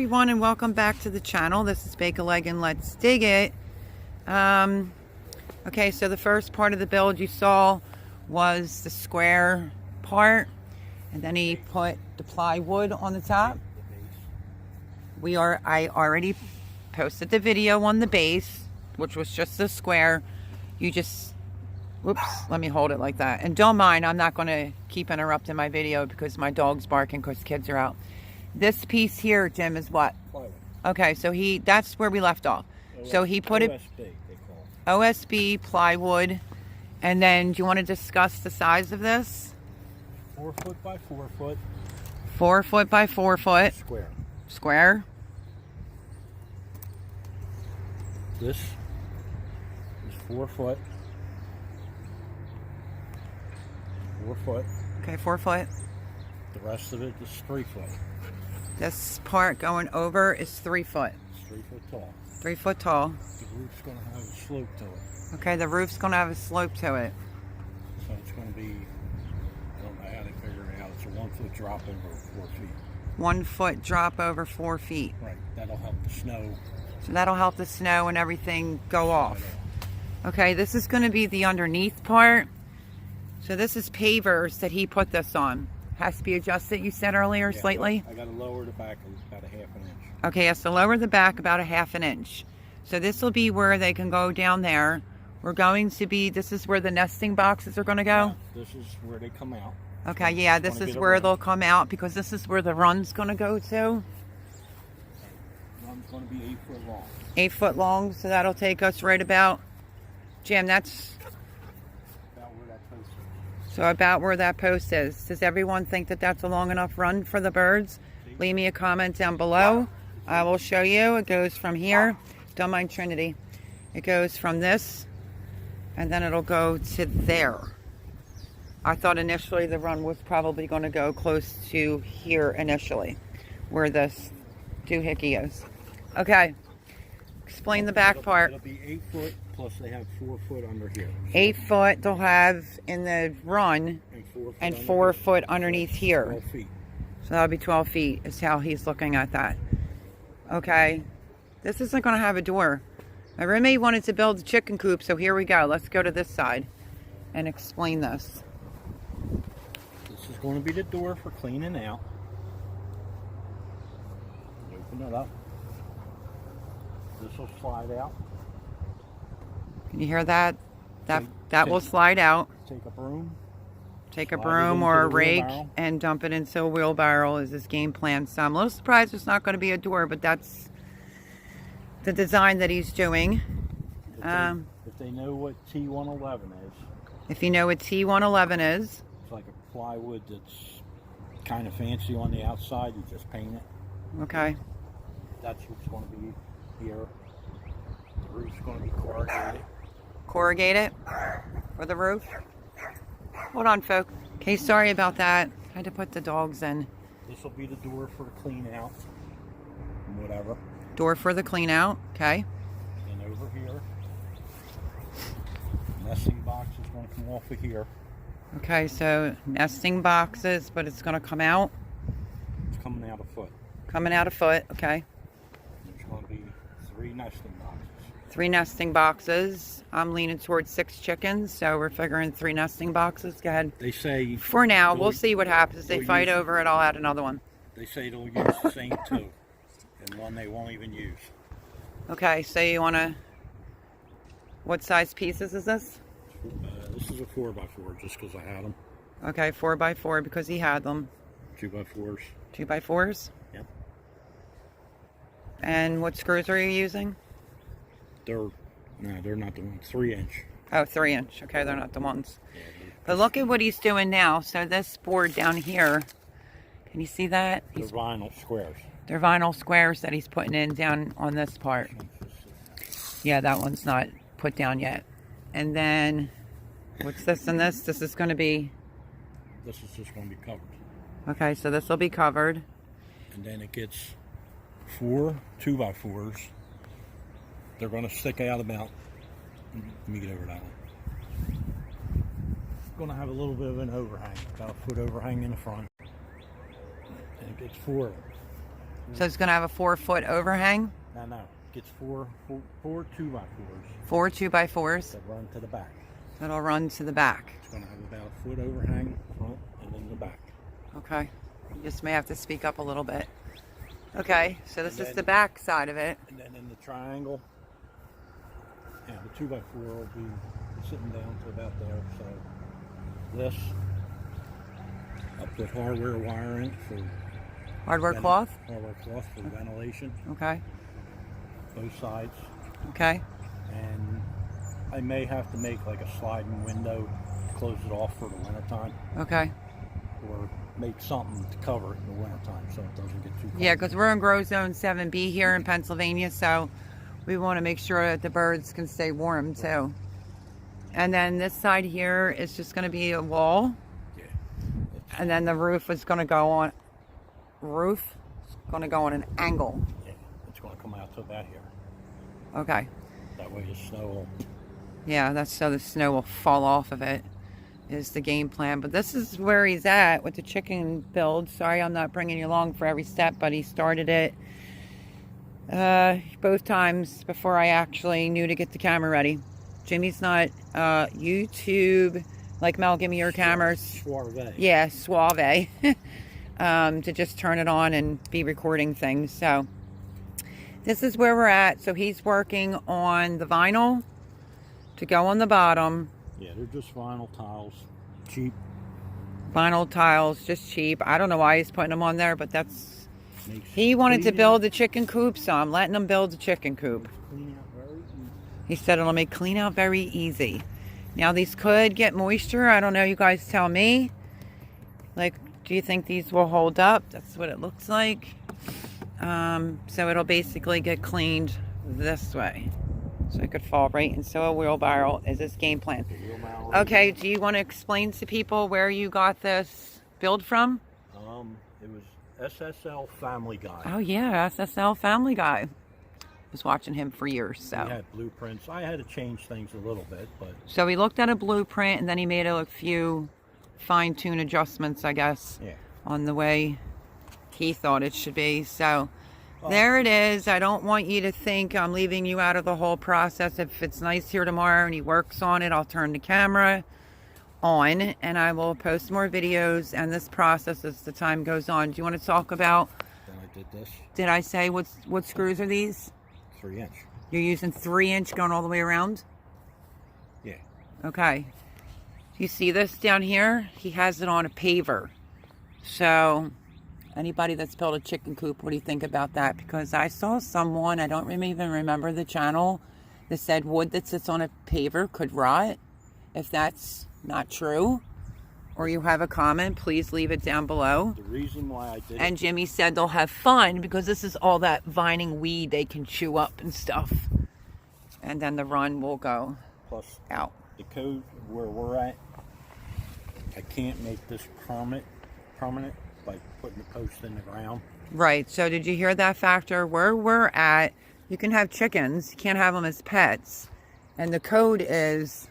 Everyone, and welcome back to the channel. This is Bake a Leg and Let's Dig It. Okay, so the first part of the build you saw was the square part, and then he put the plywood on the top. I already posted the video on the base, which was just the square. You just, whoops, let me hold it like that. And don't mind, I'm not going to keep interrupting my video because my dog's barking because kids are out. This piece here, Jim, is what? Plywood. Okay, so that's where we left off. So he put it, OSB, they call it. OSB plywood. And then, do you want to discuss the size of this? 4 foot by 4 foot. 4 foot by 4 foot. Square. Square. This is 4 foot. 4 foot. Okay, 4 foot. The rest of it is 3 foot. This part going over is 3 foot. It's 3 foot tall. 3 foot tall. The roof's going to have a slope to it. Okay, the roof's going to have a slope to it. So it's going to be, I don't know how to figure it out. It's a 1 foot drop over 4 feet. 1 foot drop over 4 feet. Right, that'll help the snow. So that'll help the snow and everything go off. Okay, this is going to be the underneath part. So this is pavers that he put this on. Has to be adjusted, you said earlier, Yeah, slightly? I got to lower the back about a half an inch. Okay, yes, so lower the back about a half an inch. So this will be where they can go down there. We're going to be, this is where the nesting boxes are going to go? Yeah, this is where they come out. Okay, yeah, this is where they'll come out because this is where the run's going to go to. The run's going to be 8 foot long. 8 foot long, so that'll take us right about, Jim, that's About where that post is. so about where that post is. Does everyone think that that's a long enough run for the birds? Leave me a comment down below. I will show you. It goes from here. Don't mind Trinity. It goes from this, and then it'll go to there. I thought initially the run was probably going to go close to here initially, where this doohickey is. Okay. Explain the back part. It'll be 8 foot, plus they have 4 foot under here. 8 foot they'll have in the run, and 4 foot underneath here. 12 feet. So that'll be 12 feet is how he's looking at that. Okay. This isn't going to have a door. My roommate wanted to build a chicken coop, so here we go. Let's go to this side and explain this. This is going to be the door for cleaning out. Open it up. This will slide out. Can you hear that? That will slide out. Take a broom. Take a broom or a rake and dump it into a wheelbarrow is his game plan. So I'm a little surprised there's not going to be a door, but that's the design that he's doing. If they know what T111 is. If you know what T111 is. It's like a plywood that's kind of fancy on the outside. You just paint it. Okay. That's what's going to be here. The roof's going to be corrugated. Corrugated for the roof. Hold on, folks. Okay, sorry about that. I had to put the dogs in. This will be the door for the clean out. And whatever. Door for the clean out. Okay. And over here, nesting box is going to come off of here. Okay, so nesting boxes, but it's going to come out. It's coming out a foot. Coming out a foot. Okay. There's going to be 3 nesting boxes. 3 nesting boxes. I'm leaning towards 6 chickens, so we're figuring 3 nesting boxes. Go ahead. They say... For now, we'll see what happens. If they fight over it, I'll add another one. They say they'll use the same 2. And one they won't even use. Okay, so you want to... What size pieces is this? This is a 4x4 just because I had them. Okay, 4x4 because he had them. 2x4s. 2x4s? Yep. And what screws are you using? They're not the ones. 3-inch. Oh, 3-inch. Okay, they're not the ones. Yeah, But look at what he's doing now. So this board down here, can you see that? they're vinyl squares. They're vinyl squares that he's putting in down on this part. Yeah, that one's not put down yet. And then, what's this and this? This is going to be... This is just going to be covered. Okay, so this will be covered. And then it gets 4 2x4s. They're going to stick out about... Let me get over that one. It's going to have a little bit of an overhang. About a foot overhang in the front. And it gets 4 of them. So it's going to have a 4-foot overhang? No. It's four 2x4s. 4 2x4s? That run to the back. That'll run to the back. It's going to have about a foot overhang front and then the back. Okay. You just may have to speak up a little bit. Okay, so this is the back side of it. And then in the triangle, yeah, the 2x4 will be sitting down to about there. So this, I'll put hardware wiring for Hardware cloth? Hardware cloth for ventilation. Okay. Both sides. Okay. And I may have to make like a sliding window to close it off for the wintertime. Okay. Or make something to cover it in the wintertime so it doesn't get too cold. Yeah, because we're in Grow Zone 7B here in Pennsylvania, so we want to make sure that the birds can stay warm too. And then this side here is just going to be a wall. Yeah. And then the roof is going to go on an angle. Yeah, it's going to come out to about here. Okay. That way the snow will... Yeah, that's so the snow will fall off of it, is the game plan. But this is where he's at with the chicken build. Sorry I'm not bringing you along for every step, but he started it both times before I actually knew to get the camera ready. Jimmy's not YouTube, like Mel, give me your cameras. Suave. Yeah, suave. To just turn it on and be recording things. So this is where we're at. So he's working on the vinyl to go on the bottom. Yeah, they're just vinyl tiles, cheap. Vinyl tiles, just cheap. I don't know why he's putting them on there, but that's... Makes He wanted to cleaning- build the chicken coop, so I'm letting him build the chicken coop. cleaning out very easy. He said it'll make clean out very easy. Now these could get moisture. I don't know. You guys tell me. Like, do you think these will hold up? That's what it looks like. So it'll basically get cleaned this way. So it could fall right into a wheelbarrow is his game plan. Okay, do you want to explain to people where you got this build from? It was SSL Family Guy. Oh yeah, SSL Family Guy. Was watching him for years, so. He had blueprints. I had to change things a little bit, but... So he looked at a blueprint and then he made a few fine-tune adjustments, I guess, Yeah. on the way he thought it should be. So there it is. I don't want you to think I'm leaving you out of the whole process. If it's nice here tomorrow and he works on it, I'll turn the camera on and I will post more videos and this process as the time goes on. Do you want to talk about... Then I did this. Did I say what screws are these? 3-inch. You're using 3-inch going all the way around? Yeah. Okay. You see this down here? He has it on a paver. So, anybody that's built a chicken coop, what do you think about that? Because I saw someone, I don't even remember the channel, that said wood that sits on a paver could rot. If that's not true, or you have a comment, please leave it down below. The reason why I did And Jimmy said they'll have fun because this is all that vining weed they can chew up and stuff. And then the run will go plus out. the code where we're at, I can't make this permanent by putting the post in the ground. Right. So did you hear that factor? Where we're at, you can have chickens. You can't have them as pets. And the code is...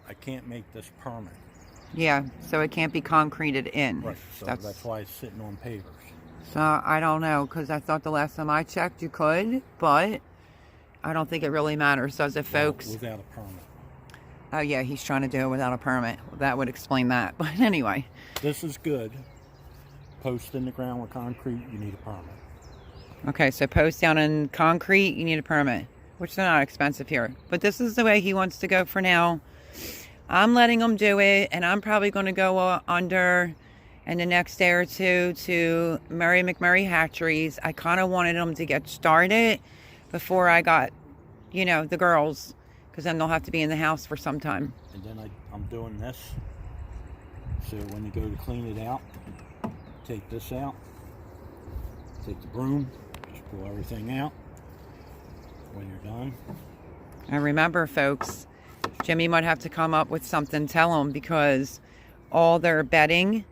I can't make this permanent. Yeah, so it can't be concreted in. Right. So that's why it's sitting on pavers. So I don't know, because I thought the last time I checked you could, but I don't think it really matters, does it, folks? Without a permit. Oh yeah, he's trying to do it without a permit. Well, that would explain that. But anyway. This is good. Post in the ground with concrete, you need a permit. Okay, so post down in concrete, you need a permit, which they're not expensive here. But this is the way he wants to go for now. I'm letting him do it, and I'm probably going to go under in the next day or two to Murray McMurray Hatcheries. I kind of wanted him to get started before I got, the girls, because then they'll have to be in the house for some time. And then I'm doing this. So when you go to clean it out, take this out, take the broom, just pull everything out. When you're done. And remember, folks, Jimmy might have to come up with something, tell them, because all their bedding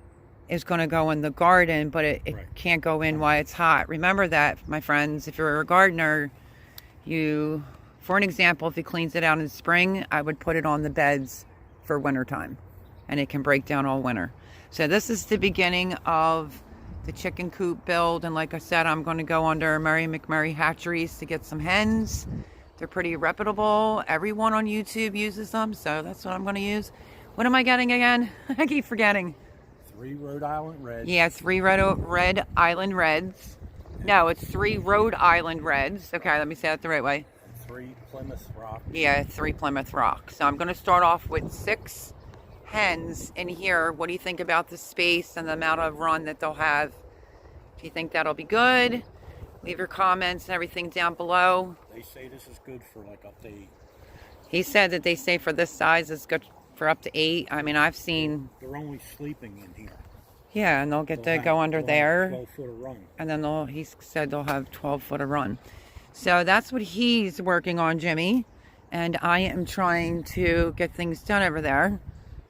is going to go in the garden, but it Right. can't go in while it's hot. Remember that, my friends. If you're a gardener, for an example, if he cleans it out in spring, I would put it on the beds for wintertime, and it can break down all winter. So this is the beginning of the chicken coop build. And like I said, I'm going to go under Murray McMurray Hatcheries to get some hens. They're pretty reputable. Everyone on YouTube uses them, so that's what I'm going to use. What am I getting again? I keep forgetting. 3 Rhode Island Reds. Yeah, 3 Red Island Reds. No, it's 3 Rhode Island Reds. Okay, let me say that the right way. 3 Plymouth Rock. Yeah, 3 Plymouth Rock. So I'm going to start off with 6 hens in here. What do you think about the space and the amount of run that they'll have? Do you think that'll be good? Leave your comments and everything down below. They say this is good for like up to 8. He said that they say for this size it's good for up to 8. I mean, I've seen... They're only sleeping in here. Yeah, and they'll get to go under there. 12 foot of run. And then he said they'll have 12 foot of run. So that's what he's working on, Jimmy. And I am trying to get things done over there.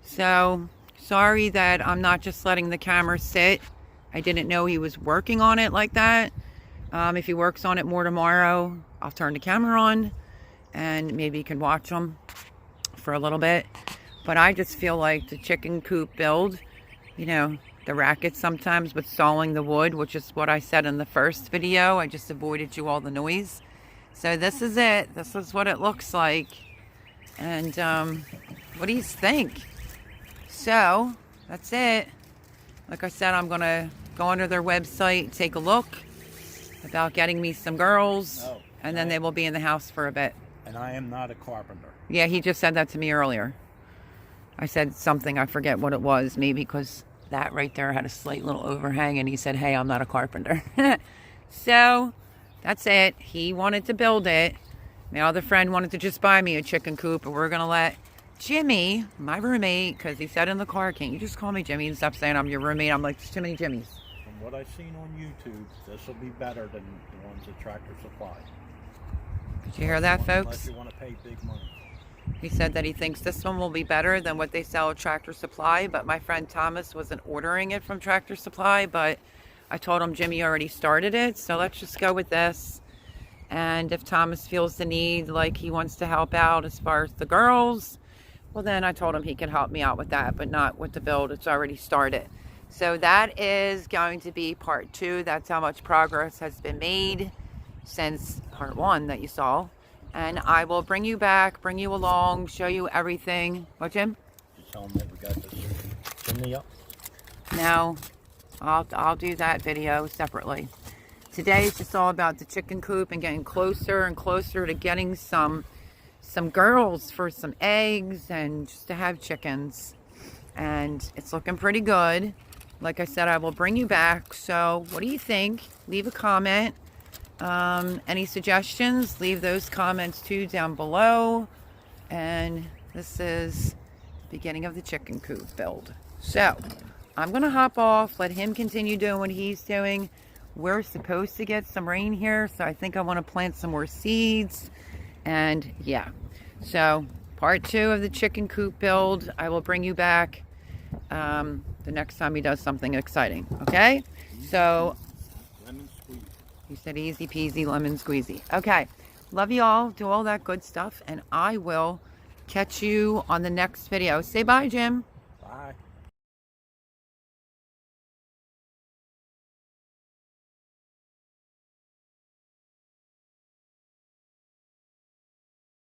So, sorry that I'm not just letting the camera sit. I didn't know he was working on it like that. If he works on it more tomorrow, I'll turn the camera on. And maybe you can watch them for a little bit. But I just feel like the chicken coop build, you know, the racket sometimes with sawing the wood, which is what I said in the first video. I just avoided you all the noise. So this is it. This is what it looks like. And what do you think? So that's it. Like I said, I'm going to go under their website, take a look about getting me some girls. And then they will be in the house for a bit. And I am not a carpenter. Yeah, he just said that to me earlier. I said something, I forget what it was, maybe because that right there had a slight little overhang, and he said, hey, I'm not a carpenter. So that's it. He wanted to build it. My other friend wanted to just buy me a chicken coop, and we're going to let Jimmy, my roommate, because he said in the car, can't you just call me Jimmy and stop saying I'm your roommate? I'm like, there's too many Jimmys. From what I've seen on YouTube, this will be better than the ones at Tractor Supply. Did you hear that, folks? Unless you want to pay big money. He said that he thinks this one will be better than what they sell at Tractor Supply, but my friend Thomas wasn't ordering it from Tractor Supply, but I told him Jimmy already started it, so let's just go with this. And if Thomas feels the need, like he wants to help out as far as the girls, well then I told him he could help me out with that, but not with the build. It's already started. So that is going to be part 2. That's how much progress has been made since part 1 that you saw. And I will bring you back, bring you along, show you everything. What, Jim? Just tell them that we got this chimney up. No, I'll do that video separately. Today is just all about the chicken coop and getting closer and closer to getting some girls for some eggs and just to have chickens. And it's looking pretty good. Like I said, I will bring you back. So what do you think? Leave a comment. Any suggestions, leave those comments too down below. And this is the beginning of the chicken coop build. So I'm gonna hop off, let him continue doing what he's doing. We're supposed to get some rain here, so I think I want to plant some more seeds. And yeah, so part 2 of the chicken coop build. I will bring you back the next time he does something exciting. Okay, so he said easy peasy lemon squeezy. Okay, love you all. Do all that good stuff, and I will catch you on the next video. Say bye, Jim.